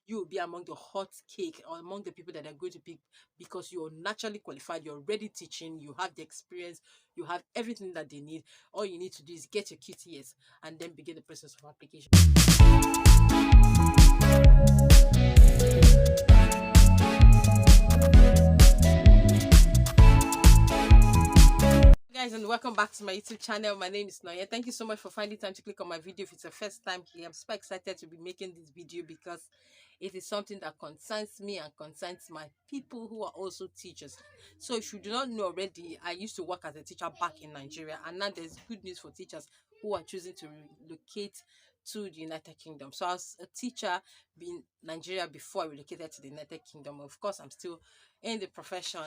you will be among the hot cake or among the people that are going to pick because you're naturally qualified, you're already teaching, you have the experience, you have everything that they need. All you need to do is get your QTS and then begin the process of application. Guys, and welcome back to my YouTube channel. My name is Noya. Thank you so much for finding time to click on my video. If it's your first time here, I'm super excited to be making this video because it is something that concerns me and concerns my people who are also teachers. So if you do not know already, I used to work as a teacher back in Nigeria, and now there's good news for teachers who are choosing to relocate to the United Kingdom. So I was a teacher in Nigeria before I relocated to the United Kingdom. Of course, I'm still in the profession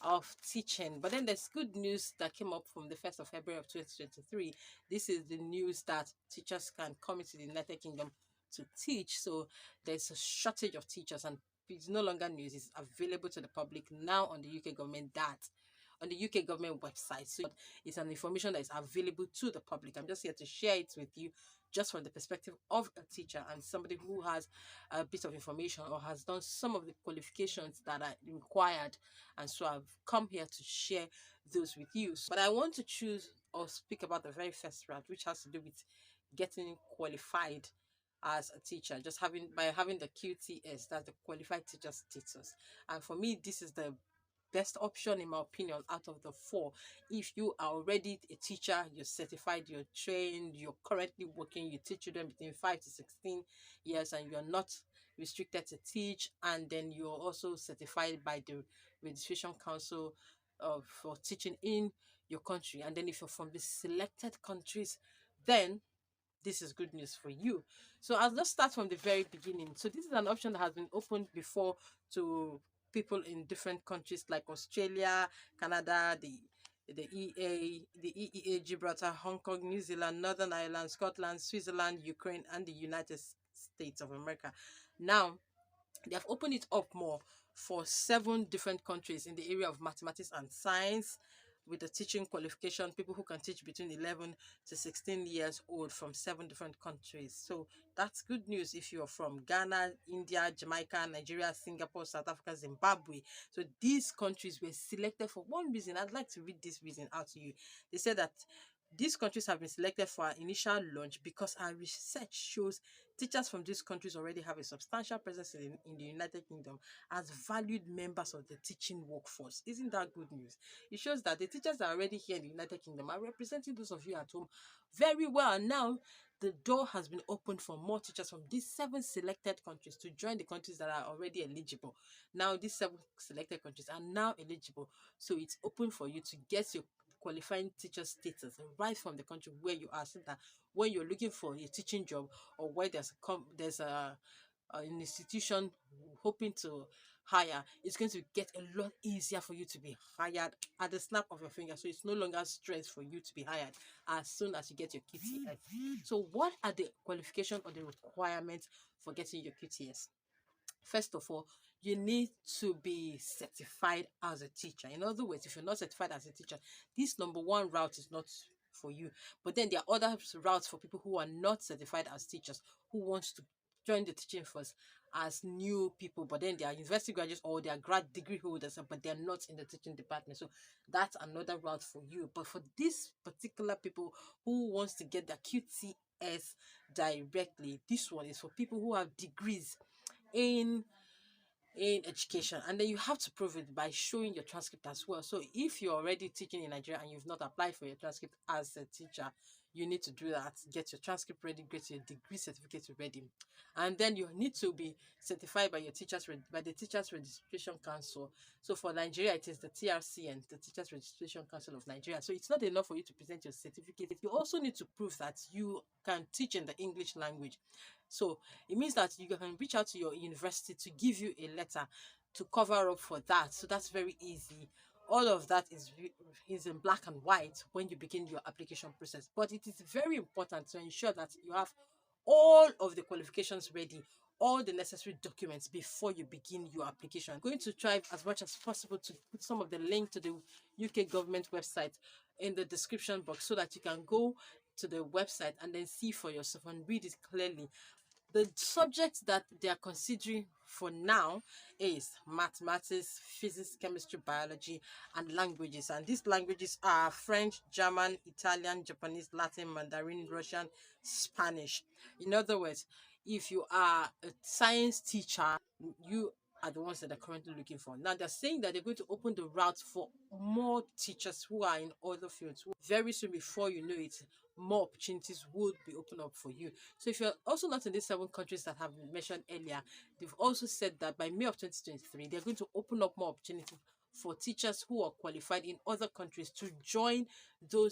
of teaching. But then there's good news that came up from the 1st of February of 2023. This is the news that teachers can come into the United Kingdom to teach. So there's a shortage of teachers, and it's no longer news. It's available to the public now on the UK government website. So it's an information that is available to the public. I'm just here to share it with you just from the perspective of a teacher and somebody who has a bit of information or has done some of the qualifications that are required. And so I've come here to share those with you. But I want to choose or speak about the very first route, which has to do with getting qualified as a teacher, just having the QTS, that's the qualified teacher status. And for me, this is the best option in my opinion out of the four. If you are already a teacher, you're certified, you're trained, you're currently working, you teach children between 5 to 16 years, and you're not restricted to teach, and then you're also certified by the registration council for teaching in your country, and then if you're from the selected countries, then this is good news for you. So I'll just start from the very beginning. So this is an option that has been opened before to people in different countries like Australia, Canada, the EEA, Gibraltar, Hong Kong, New Zealand, Northern Ireland, Scotland, Switzerland, Ukraine, and the United States of America. Now, they have opened it up more for 7 different countries in the area of mathematics and science, with the teaching qualification, people who can teach between 11 to 16 years old from 7 different countries. So that's good news if you're from Ghana, India, Jamaica, Nigeria, Singapore, South Africa, Zimbabwe. So these countries were selected for one reason. I'd like to read this reason out to you. They said that these countries have been selected for our initial launch because our research shows teachers from these countries already have a substantial presence in the United Kingdom as valued members of the teaching workforce. Isn't that good news? It shows that the teachers that are already here in the United Kingdom are representing those of you at home very well. And now the door has been opened for more teachers from these 7 selected countries to join the countries that are already eligible. Now these 7 selected countries are now eligible. So it's open for you to get your qualifying teacher status right from the country where you are, so that when you're looking for a teaching job, or where there's an institution hoping to hire, it's going to get a lot easier for you to be hired at the snap of your finger. So it's no longer stress for you to be hired as soon as you get your QTS. So what are the qualifications or the requirements for getting your QTS? First of all, you need to be certified as a teacher. In other words, if you're not certified as a teacher, this number one route is not for you. But then there are other routes for people who are not certified as teachers, who want to join the teaching force as new people, but then they are university graduates or they are grad degree holders, but they're not in the teaching department. So that's another route for you. But for these particular people who wants to get their QTS directly, this one is for people who have degrees in education, and then you have to prove it by showing your transcript as well. So if you're already teaching in Nigeria and you've not applied for your transcript as a teacher, you need to do that. Get your transcript ready, get your degree certificate ready, and then you need to be certified by the Teachers Registration Council. So for Nigeria, it is the TRCN, the Teachers Registration Council of Nigeria. So it's not enough for you to present your certificate. You also need to prove that you can teach in the English language. So it means that you can reach out to your university to give you a letter to cover up for that. So that's very easy. All of that is in black and white when you begin your application process. But it is very important to ensure that you have all of the qualifications ready, all the necessary documents before you begin your application. I'm going to try as much as possible to put some of the link to the UK government website in the description box so that you can go to the website and then see for yourself and read it clearly. The subjects that they are considering for now is mathematics, physics, chemistry, biology, and languages. And these languages are French, German, Italian, Japanese, Latin, Mandarin, Russian, Spanish. In other words, if you are a science teacher, you are the ones that are currently looking for. Now they're saying that they're going to open the route for more teachers who are in other fields. Very soon, before you know it, more opportunities would be opened up for you. So if you're also not in these 7 countries that have been mentioned earlier, they've also said that by May of 2023, they're going to open up more opportunities for teachers who are qualified in other countries to join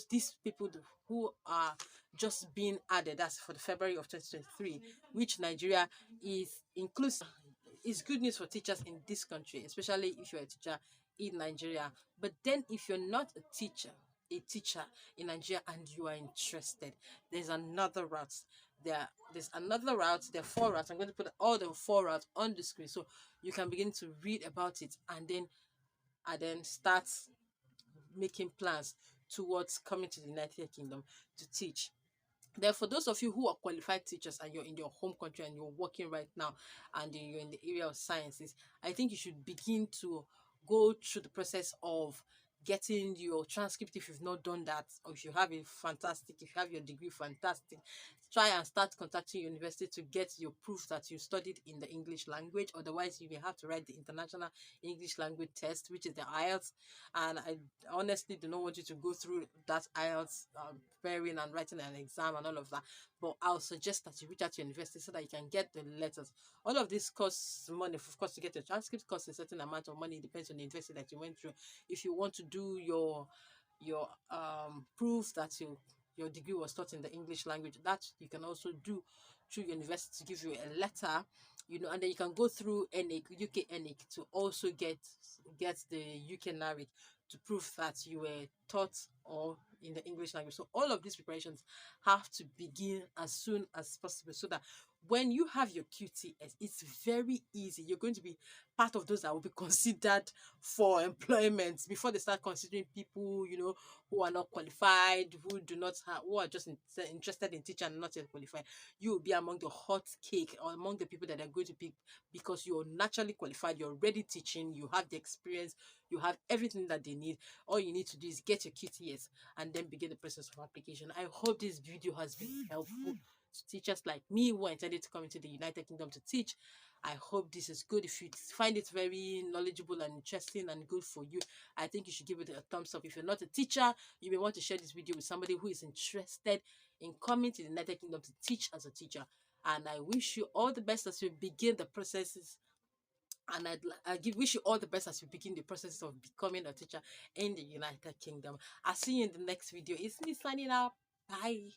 these people who are just being added. That's for the February of 2023, which Nigeria is inclusive. It's good news for teachers in this country, especially if you're a teacher in Nigeria. But then if you're not a teacher in Nigeria and you are interested, there's another route. There's another route. There are 4 routes. I'm going to put all the 4 routes on the screen so you can begin to read about it and then start making plans towards coming to the United Kingdom to teach. Then for those of you who are qualified teachers and you're in your home country and you're working right now and you're in the area of sciences, I think you should begin to go through the process of getting your transcript if you've not done that, or if you have a fantastic, if you have your degree, fantastic. Try and start contacting your university to get your proof that you studied in the English language. Otherwise, you will have to write the International English Language Test, which is the IELTS. And I honestly do not want you to go through that IELTS preparing and writing an exam and all of that. But I'll suggest that you reach out to your university so that you can get the letters. All of this costs money. Of course, to get a transcript costs a certain amount of money. It depends on the university that you went through. If you want to do your proof that your degree was taught in the English language, that you can also do through your university to give you a letter, and then you can go through NAIC, UK NAIC, to also get the UK NARIC to prove that you were taught or in the English language. So all of these preparations have to begin as soon as possible so that when you have your QTS, it's very easy. You're going to be part of those that will be considered for employment before they start considering people, who are not qualified, who are just interested in teaching and not yet qualified. You will be among the hot cake or among the people that are going to pick because you're naturally qualified, you're already teaching, you have the experience, you have everything that they need. All you need to do is get your QTS and then begin the process of application. I hope this video has been helpful to teachers like me who are intended to come into the United Kingdom to teach. I hope this is good. If you find it very knowledgeable and interesting and good for you, I think you should give it a thumbs up. If you're not a teacher, you may want to share this video with somebody who is interested in coming to the United Kingdom to teach as a teacher. And I wish you all the best as we begin the processes. And wish you all the best as you begin the process of becoming a teacher in the United Kingdom. I'll see you in the next video. It's me signing out. Bye.